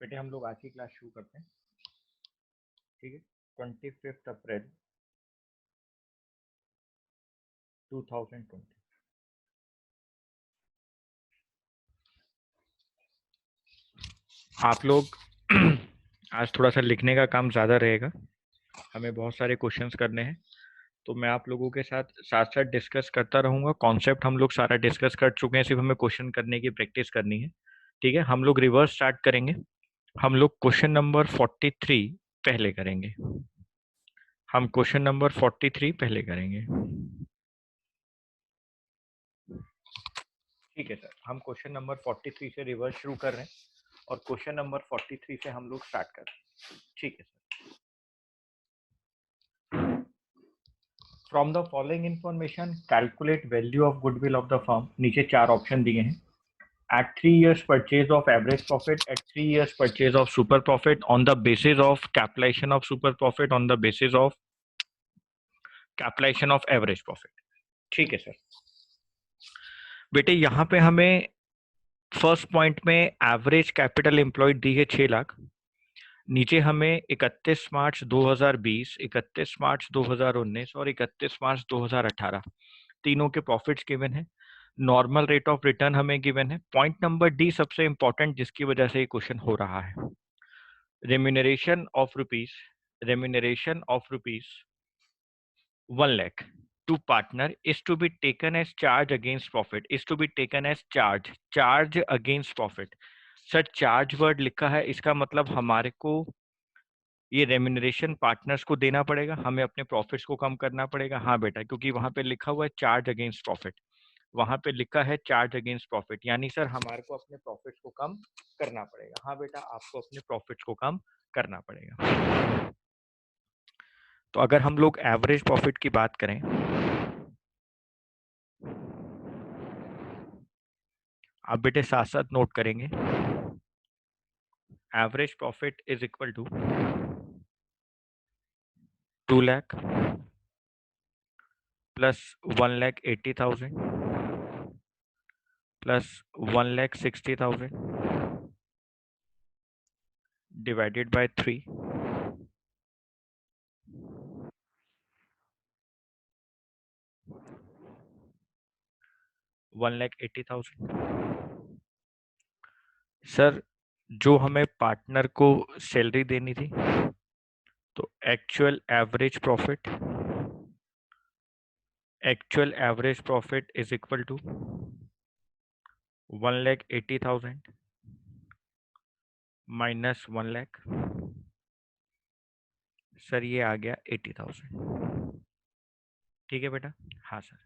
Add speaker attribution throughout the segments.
Speaker 1: बेटे हम लोग आज की क्लास शुरू करते हैं, ठीक है। 25 अप्रैल 2020। आप लोग आज थोड़ा सा लिखने का काम ज़्यादा रहेगा, हमें बहुत सारे क्वेश्चंस करने हैं, तो मैं आप लोगों के साथ साथ साथ डिस्कस करता रहूँगा। कॉन्सेप्ट हम लोग सारा डिस्कस कर चुके हैं, सिर्फ हमें क्वेश्चन करने की प्रैक्टिस करनी है, ठीक है। हम लोग रिवर्स स्टार्ट करेंगे। हम लोग क्वेश्चन नंबर 43 पहले करेंगे। हम क्वेश्चन नंबर 43 पहले करेंगे, ठीक है सर। हम क्वेश्चन नंबर 43 से रिवर्स शुरू कर रहे हैं और क्वेश्चन नंबर 43 से हम लोग स्टार्ट कर रहे हैं, ठीक है sir. From the following information calculate value of goodwill of the firm. नीचे चार ऑप्शन दिए हैं। At 3 years purchase of average profit, at 3 years purchase of super profit, on the basis of capitalization of super profit, on the basis of capitalization of average profit, ठीक है sir. बेटे यहाँ पे हमें फर्स्ट पॉइंट में average capital employed दी है 6 लाख। नीचे हमें 31 मार्च 2020, 31 मार्च 2019 और 31 मार्च 2018 तीनों के प्रॉफिट्स गिवन है। नॉर्मल रेट ऑफ रिटर्न हमें गिवन है। पॉइंट नंबर डी सबसे इंपॉर्टेंट, जिसकी वजह से ये क्वेश्चन हो रहा है। remuneration of rupees 1 lakh to partner is to be taken as charge against profit, is to be taken as charge against profit। Sir charge word लिखा है, इसका मतलब हमारे को ये रेम्यूनरेशन पार्टनर्स को देना पड़ेगा, हमें अपने प्रॉफिट्स को कम करना पड़ेगा। हाँ बेटा, क्योंकि वहां पे लिखा हुआ है चार्ज अगेंस्ट प्रॉफिट, वहां पे लिखा है चार्ज अगेंस्ट प्रॉफिट, यानी सर हमारे को अपने प्रॉफिट्स को कम करना पड़ेगा। हाँ बेटा, आपको अपने प्रॉफिट्स को कम करना पड़ेगा। तो अगर हम लोग एवरेज प्रॉफिट की बात करें, आप बेटे साथ साथ नोट करेंगे। Average profit is equal to 2 lakh plus 1,80,000 plus 1,60,000 divided by 3 1,80,000। Sir जो हमें पार्टनर को सैलरी देनी थी, तो actual average profit is equal to 1,80,000 minus 1 lakh. Sir ये आ गया 80,000, ठीक है बेटा। हाँ सर।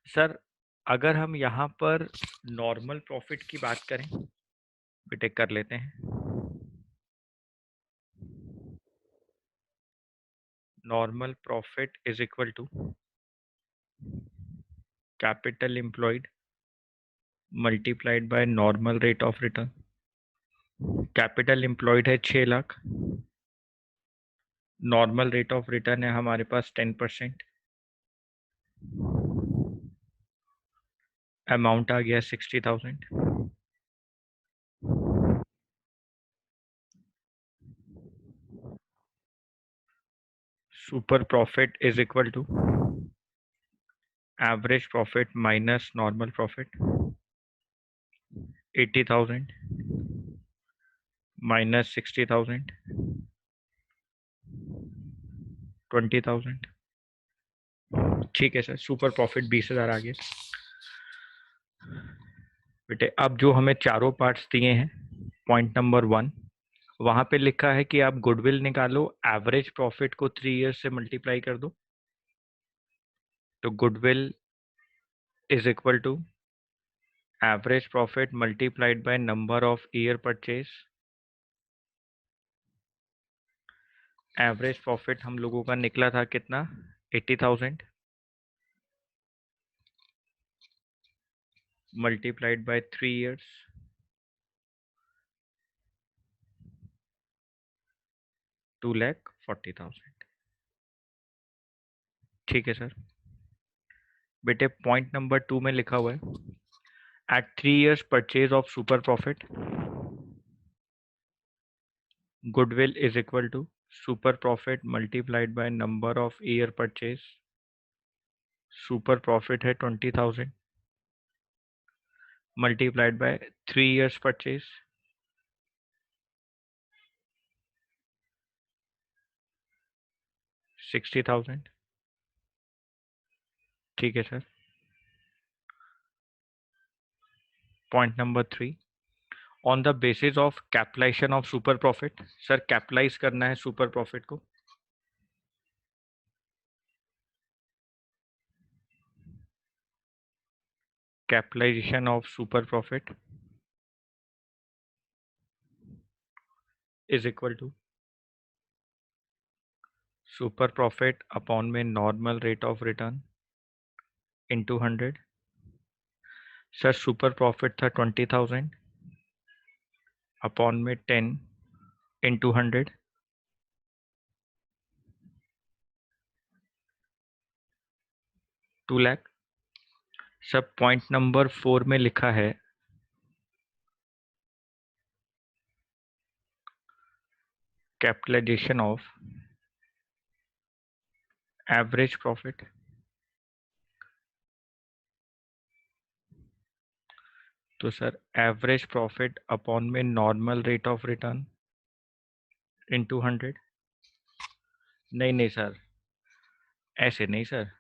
Speaker 1: सर अगर हम यहाँ पर नॉर्मल प्रॉफिट की बात करें, बेटे कर लेते हैं। Normal profit is equal to capital employed multiplied by normal rate of return. Capital employed है 6 lakh, normal rate of return है हमारे पास 10%, अमाउंट आ गया 60,000। Super profit is equal to average profit minus normal profit, 80,000 minus 60,000 20,000, ठीक है sir. Super profit 20,000 आ गया। बेटे अब जो हमें चारों पार्ट्स दिए हैं, पॉइंट नंबर 1 वहां पे लिखा है कि आप गुडविल निकालो, एवरेज प्रॉफिट को 3 ईयर्स से मल्टीप्लाई कर दो, तो goodwill is equal to average profit multiplied by number of year purchase. Average profit हम लोगों का निकला था कितना, 80,000 मल्टीप्लाइड बाय 3 ईयर्स, 2,40,000, ठीक है सर। बेटे पॉइंट नंबर 2 में लिखा हुआ है at 3 years purchase of super profit, goodwill is equal to super profit multiplied by number of year purchase. Super profit है 20,000 मल्टीप्लाइड बाय 3 years परचेज, 60,000। ठीक है sir. Point number 3, on the basis of capitalization of super profit. Sir capitalize करना है super profit को। Capitalization of super profit is equal to super profit upon में normal rate of return into 100। Sir super profit था 20,000 upon में 10 into 100, 2 lakh. सब point number 4 में लिखा है कैपिटलाइजेशन ऑफ एवरेज प्रॉफिट। तो सर एवरेज प्रॉफिट अपॉन में normal rate of return into 100। नहीं नहीं सर, ऐसे नहीं सर।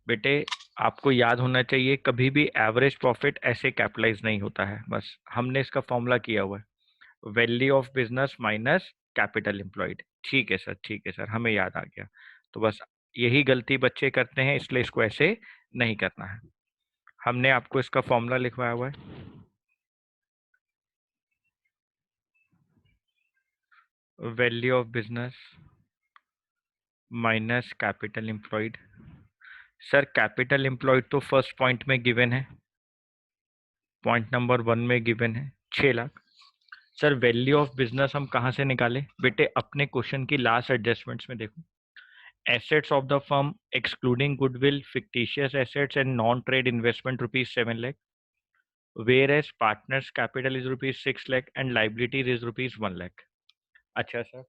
Speaker 1: बेटे आपको याद होना चाहिए कभी भी एवरेज प्रॉफिट ऐसे कैपिटलाइज नहीं होता है। बस हमने इसका फॉर्मूला किया हुआ है, value of business minus capital employed. ठीक है सर, ठीक है सर, हमें याद आ गया। तो बस यही गलती बच्चे करते हैं, इसलिए इसको ऐसे नहीं करना है। हमने आपको इसका फॉर्मूला लिखवाया हुआ है, value of business minus capital employed. Sir capital employed तो फर्स्ट पॉइंट में गिवन है, पॉइंट नंबर 1 में गिवन है 6 lakh. Sir value of business हम कहाँ से निकालें? बेटे अपने क्वेश्चन की लास्ट एडजस्टमेंट्स में देखो, assets of the firm excluding goodwill fictitious assets and non trade investment ₹7 lakh, whereas partners capital is ₹6 lakh and liabilities is ₹1 lakh. अच्छा सर,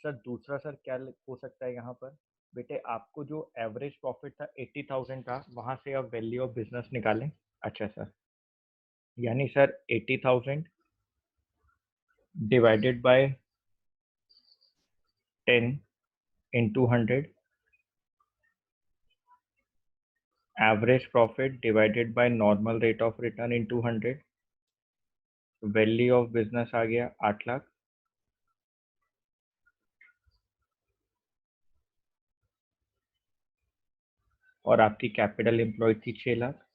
Speaker 1: सर दूसरा सर क्या हो सकता है यहाँ पर? बेटे आपको जो एवरेज प्रॉफिट था 80,000 का, वहां से आप वैल्यू ऑफ बिजनेस निकालें। अच्छा सर, यानी sir 80,000 divided by 10 into 100, average profit divided by normal rate of return into 100, value of business आ गया 8 लाख, और आपकी कैपिटल एम्प्लॉयड थी 6 लाख।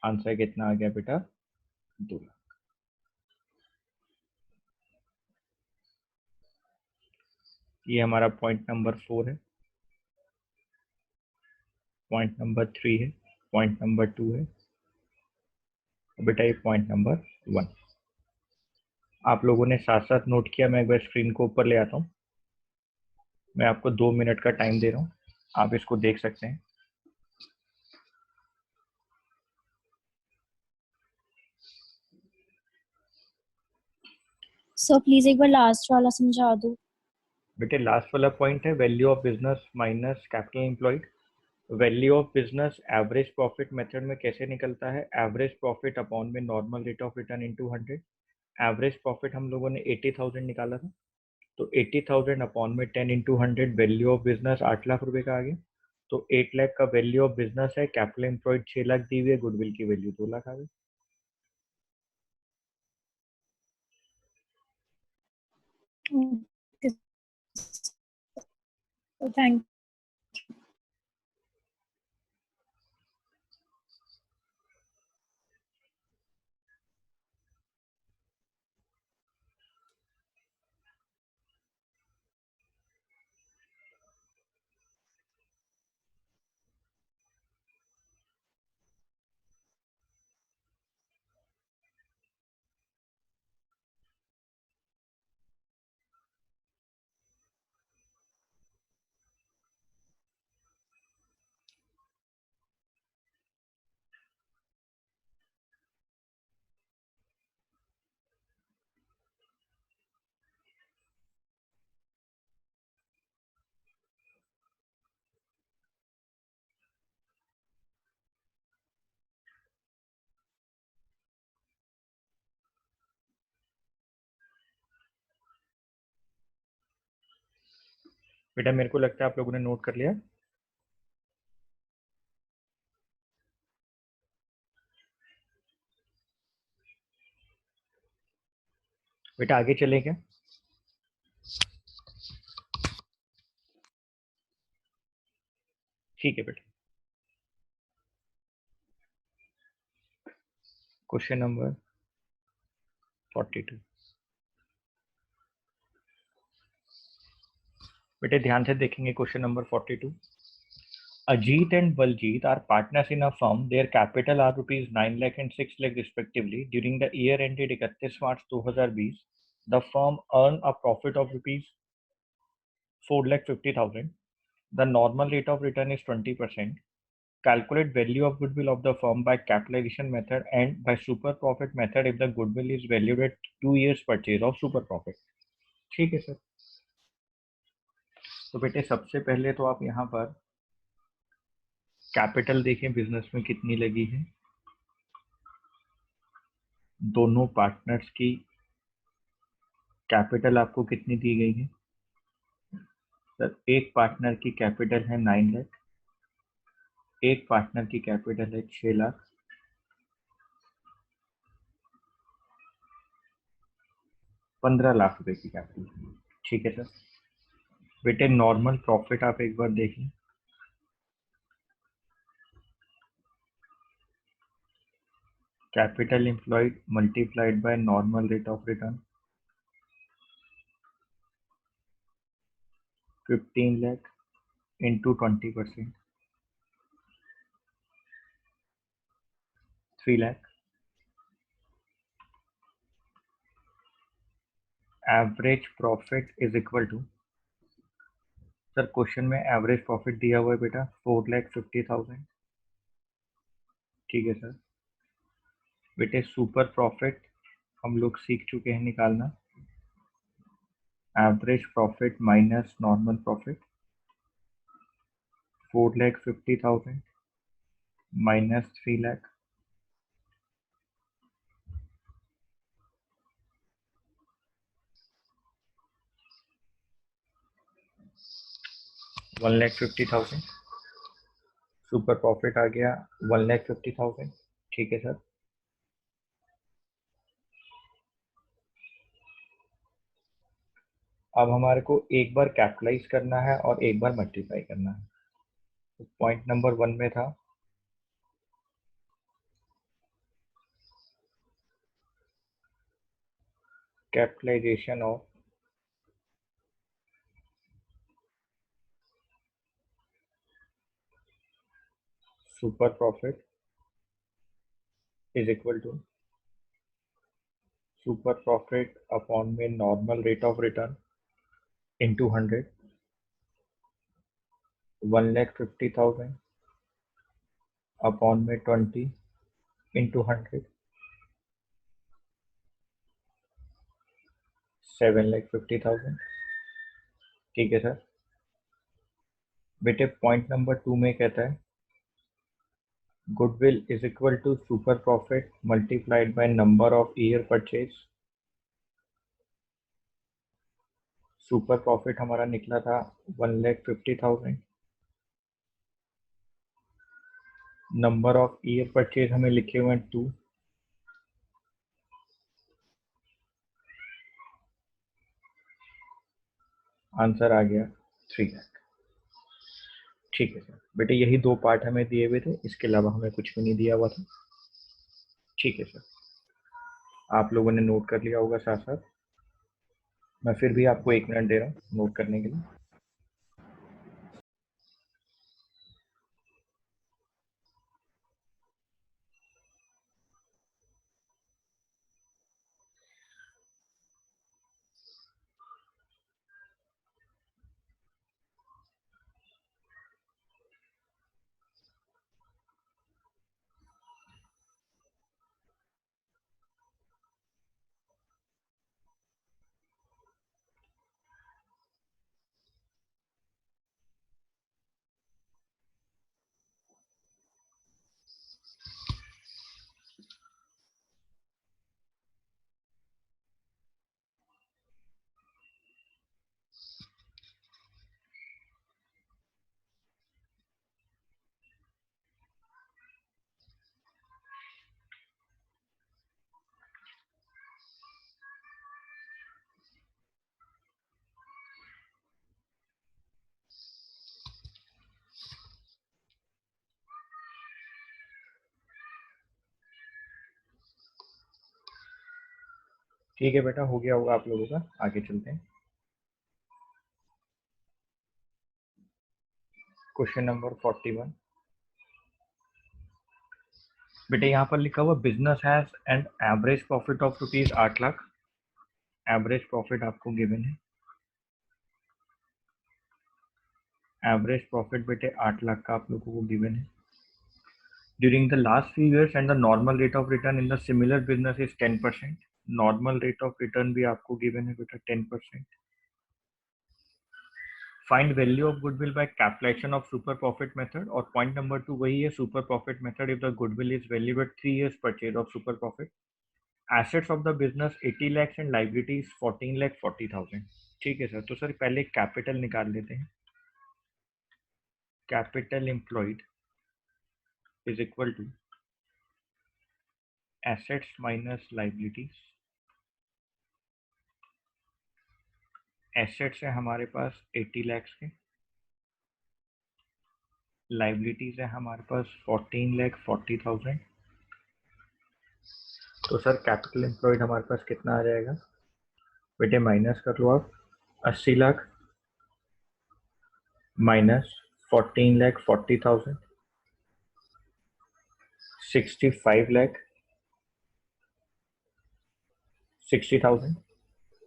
Speaker 1: आंसर कितना आ गया बेटा? 2 लाख। ये हमारा पॉइंट नंबर 4 है, पॉइंट नंबर 3 है, पॉइंट नंबर 2 है, और बेटा ये पॉइंट नंबर 1। आप लोगों ने साथ साथ नोट किया? मैं एक बार स्क्रीन को ऊपर ले आता हूँ। मैं आपको 2 मिनट का टाइम दे रहा हूँ, आप इसको देख सकते हैं।
Speaker 2: सर प्लीज एक बार लास्ट वाला समझा दो।
Speaker 1: बेटे लास्ट वाला पॉइंट है value of business minus capital employed. Value of business average profit method में कैसे निकलता है? एवरेज प्रॉफिट अपॉन में normal rate of return into 100। Average profit हम लोगों ने 80,000 निकाला था, तो 80,000 अपॉन में 10 into 100, value of business 8 lakh रुपए का आ गया। तो 8 लाख का वैल्यू ऑफ बिजनेस है, कैपिटल एम्प्लॉयड 6 लाख दी हुई है, गुडविल की वैल्यू 2 लाख आ गई।
Speaker 2: थैंक
Speaker 1: बेटा मेरे को लगता है आप लोगों ने नोट कर लिया। बेटा आगे चले क्या? ठीक है बेटा। Question number 42। बेटे ध्यान से देखेंगे question number 42। Ajit and Baljit are partners in a firm. Their capital are rupees 9 lakh and 6 lakh respectively. During the year ended 31 March 2020, the firm earned a profit of rupees 4 lakh 50,000. The normal rate of return is 20%. Calculate value of goodwill of the firm by capitalization method and by super profit method if the goodwill is valued at 2 years purchase of super profit. ठीक है sir. तो बेटे सबसे पहले तो आप यहाँ पर कैपिटल देखें बिजनेस में कितनी लगी है। दोनों पार्टनर्स की कैपिटल आपको कितनी दी गई है? सर एक पार्टनर की कैपिटल है 9 लाख, एक पार्टनर की कैपिटल है 6 लाख, 15 लाख रुपए की कैपिटल। ठीक है सर। बेटे नॉर्मल प्रॉफिट आप एक बार देखिए। Capital employed multiplied by normal rate of return 15 lakh into 20%, 3 lakh. Average profit is equal to, sir question में एवरेज प्रॉफिट दिया हुआ है बेटा 4,50,000। ठीक है सर। बेटे सुपर प्रॉफिट हम लोग सीख चुके हैं निकालना। Average profit minus normal profit 4,50,000 minus 3 lakh, 1,50,000। Super profit आ गया 1,50,000। ठीक है सर। अब हमारे को एक बार कैपिटलाइज करना है और एक बार मल्टीप्लाई करना है। तो पॉइंट नंबर 1 में था capitalization of super profit is equal to super profit upon में normal rate of return into 100, 1,50,000 upon में 20 इंटू 100, 7,50,000। ठीक है सर। बेटे पॉइंट नंबर 2 में कहता है goodwill is equal to super profit multiplied by number of year purchase. Super profit हमारा निकला था 1,50,000। नंबर ऑफ ईयर परचेज हमें लिखे हुए हैं 2। आंसर आ गया 3 लाख। ठीक है सर। बेटे यही दो पार्ट हमें दिए हुए थे, इसके अलावा हमें कुछ भी नहीं दिया हुआ था। ठीक है सर। आप लोगों ने नोट कर लिया होगा साथ साथ। मैं फिर भी आपको 1 मिनट दे रहा हूँ नोट करने के लिए। ठीक है बेटा, हो गया होगा आप लोगों का, आगे चलते हैं। Question number 41। बेटा यहाँ पर लिखा हुआ business has an average profit of rupees 8 lakh. Average profit आपको गिवन है। एवरेज प्रॉफिट बेटे 8 लाख का आप लोगों को गिवन है। During the last few years and the normal rate of return in the similar business is 10%। Normal rate of return भी आपको गिवन है बेटा 10%। Find value of goodwill by capitalisation of super profit method, और point number 2 वही है, super profit method if the goodwill is valued at 3 years purchase of super profit. Assets of the business 80 lakhs and liabilities 14,40,000। ठीक है sir, तो sir पहले capital निकाल लेते हैं। Capital employed is equal to assets minus liabilities. Assets है हमारे पास 80 lakhs के, लाइबिलिटीज है हमारे पास 14,40,000। तो सर कैपिटल एम्प्लॉयड हमारे पास कितना आ जाएगा बेटे, माइनस कर लो आप। 80 लाख माइनस 14,40,000, 65 लाख 60,000।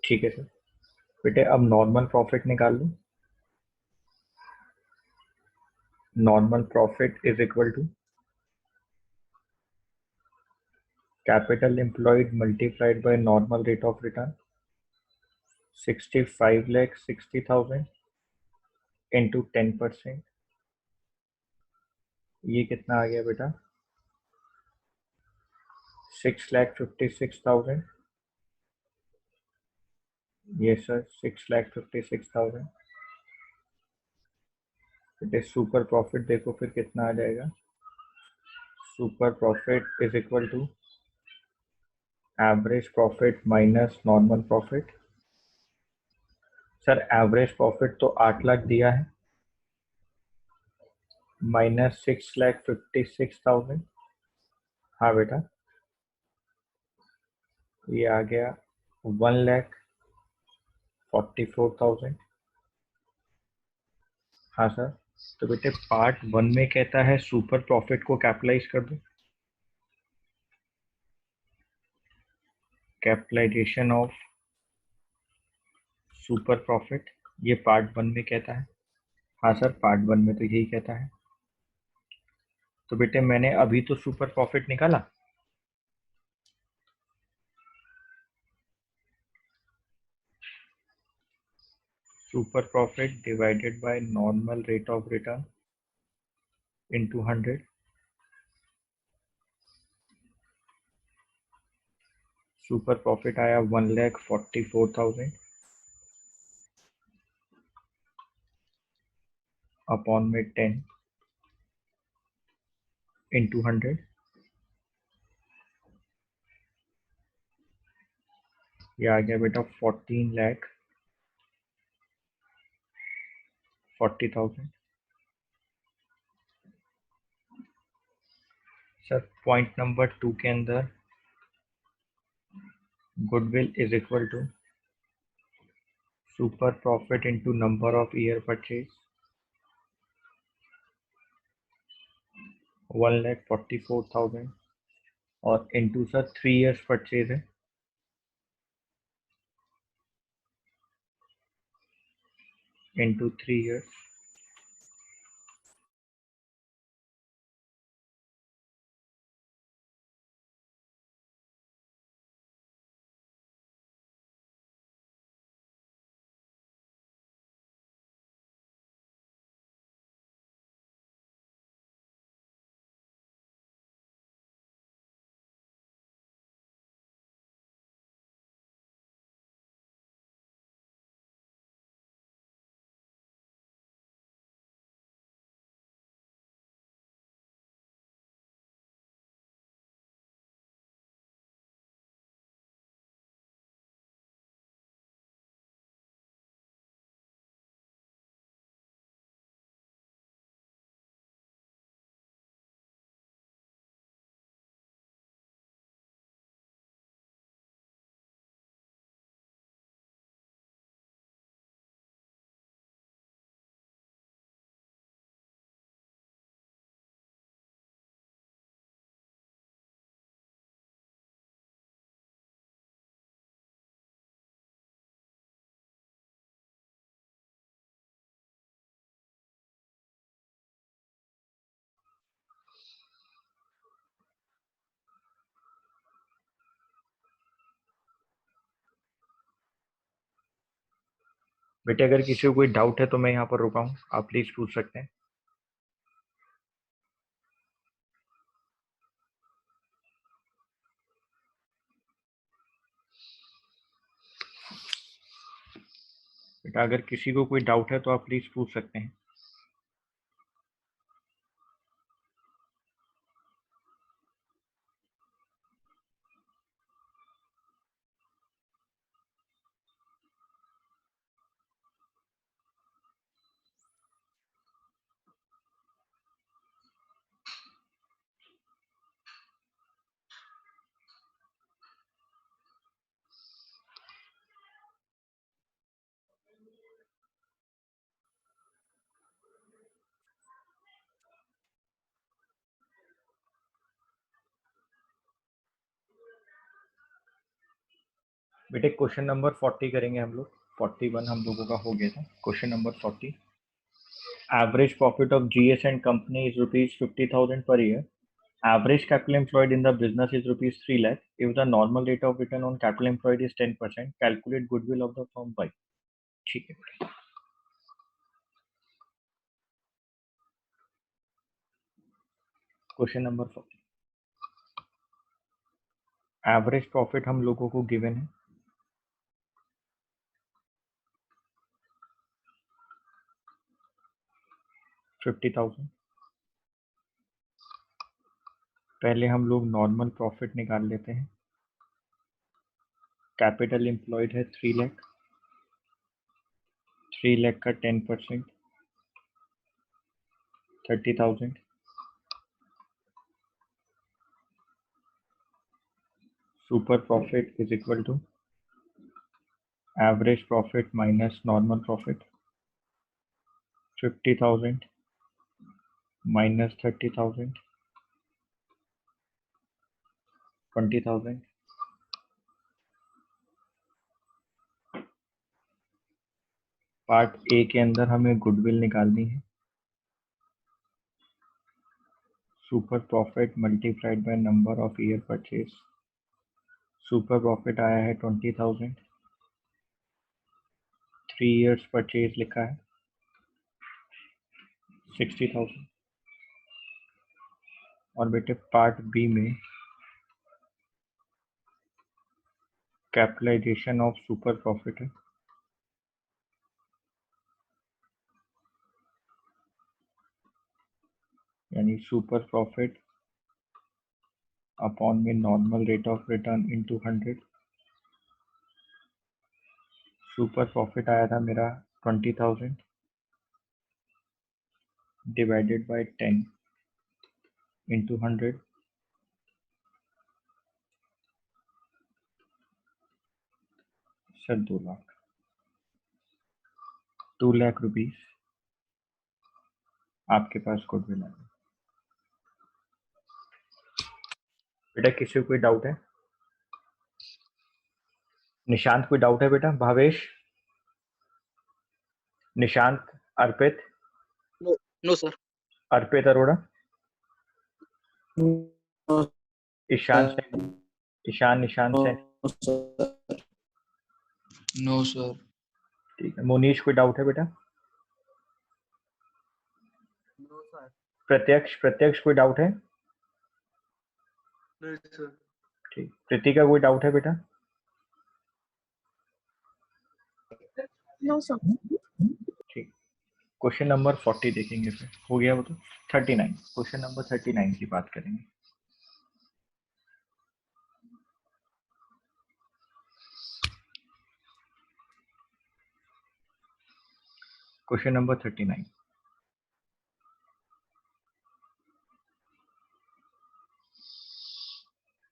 Speaker 1: ठीक है सर। बेटे अब नॉर्मल प्रॉफिट निकाल लो। Normal profit is equal to capital employed multiplied by normal rate of return 65,60,000 into 10%। ये कितना आ गया बेटा, 6,56,000। ये सर 6,56,000। बेटे सुपर प्रॉफिट देखो फिर कितना आ जाएगा। Super profit is equal to average profit minus normal profit. Sir average profit तो 8 लाख दिया है, माइनस 6,56,000। हाँ बेटा, ये आ गया 1,44,000। हाँ सर। तो बेटे पार्ट 1 में कहता है सुपर प्रॉफिट को कैपिटलाइज कर दो। कैपिटलाइजेशन ऑफ सुपर प्रॉफिट, ये पार्ट 1 में कहता है। हाँ सर, पार्ट 1 में तो यही कहता है। तो बेटे मैंने अभी तो सुपर प्रॉफिट निकाला, super profit divided by normal rate of return into 100। Super profit आया 1,44,000 अपॉन में 10 इंटू 100। ये आ गया बेटा 14,40,000। सर पॉइंट नंबर 2 के अंदर goodwill is equal to super profit into number of year purchase 1,44,000 और इंटू सर 3 years परचेज है, इंटू 3 years। बेटे अगर किसी को कोई डाउट है तो मैं यहाँ पर रुका हूँ, आप प्लीज पूछ सकते हैं। बेटा अगर किसी को कोई डाउट है तो आप प्लीज पूछ सकते हैं। बेटे क्वेश्चन नंबर 40 करेंगे हम लोग। 41 हम लोगों का हो गया था। Question number 40, average profit of GS and company is rupees 50,000 per year. Average capital employed in the business is rupees 3 lakh. If the normal rate of return on capital employed is 10%, calculate goodwill of the firm by. ठीक है। Question number 40, average profit हम लोगों को given है 50,000। पहले हम लोग normal profit निकाल लेते हैं। कैपिटल एम्प्लॉयड है 3 लाख, 3 लाख का 10% 30,000। Super profit is equal to average profit minus normal profit. 50,000 minus 30,000 20,000। Part A के अंदर हमें गुडविल निकालनी है। Super profit multiplied by number of year purchase. Super profit आया है 20,000, 3 इयर्स परचेज लिखा है 60,000। और बेटे पार्ट बी में कैपिटलाइजेशन ऑफ सुपर प्रॉफिट है, यानी सुपर प्रॉफिट अपॉन में normal rate of return into 100। Super profit आया था मेरा 20,000 divided by 10 into 100, sir 2 lakh, 2 lakh rupees आपके पास गुडविल आया। बेटा किसी को कोई डाउट है? निशांत कोई डाउट है बेटा? Bhavesh, Nishant, Arpit,
Speaker 3: no sir.
Speaker 1: Arpit Arora, Ishan Saini, Ishan Nishant Saini,
Speaker 3: no sir.
Speaker 1: ठीक है। मोनीश कोई डाउट है बेटा?
Speaker 3: No sir.
Speaker 1: प्रत्यक्ष, प्रत्यक्ष कोई डाउट है?
Speaker 3: नहीं सर।
Speaker 1: ठीक। कृतिका कोई डाउट है बेटा?
Speaker 2: No sir.
Speaker 1: ठीक। क्वेश्चन नंबर 40 देखेंगे फिर। हो गया वो तो। 39, क्वेश्चन नंबर 39 की बात करेंगे। Question number 39,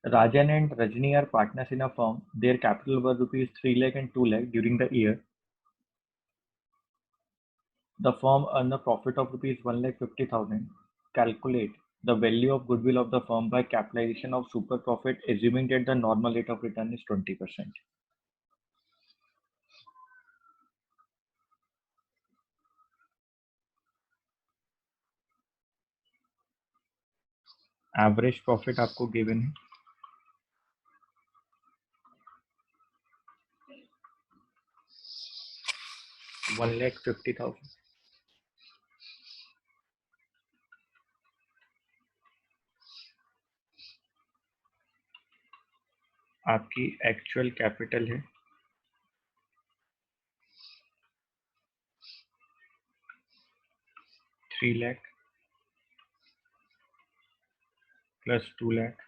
Speaker 1: Rajan and Rajni are partners in a firm. Their capital was rupees 3 lakh and 2 lakh during the year. The firm earned a profit of rupees 1,50,000. Calculate the value of goodwill of the firm by capitalization of super profit, assuming that the normal rate of return is 20%. Average profit आपको given है 1,50,000. आपकी actual capital है 3 lakh plus 2 lakh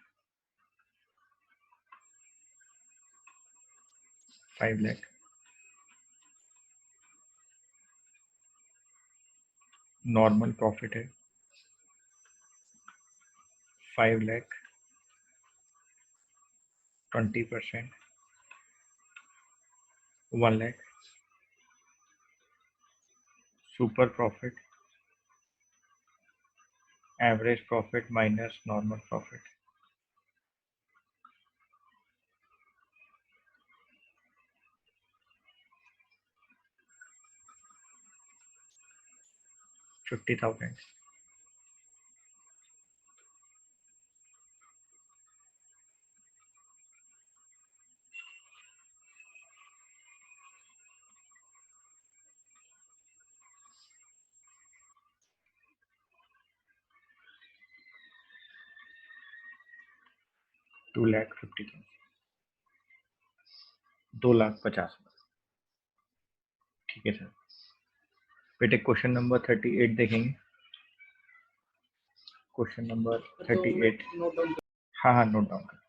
Speaker 1: 5 lakh. Normal profit है 5 lakh 20%, 1 lakh. Super profit average profit minus normal profit. 50,000. Two lakh 50,000. 2,50,000. ठीक है sir. बेटे question number 38 देखेंगे. Question number 38. हाँ हाँ, नोट डाउन कर.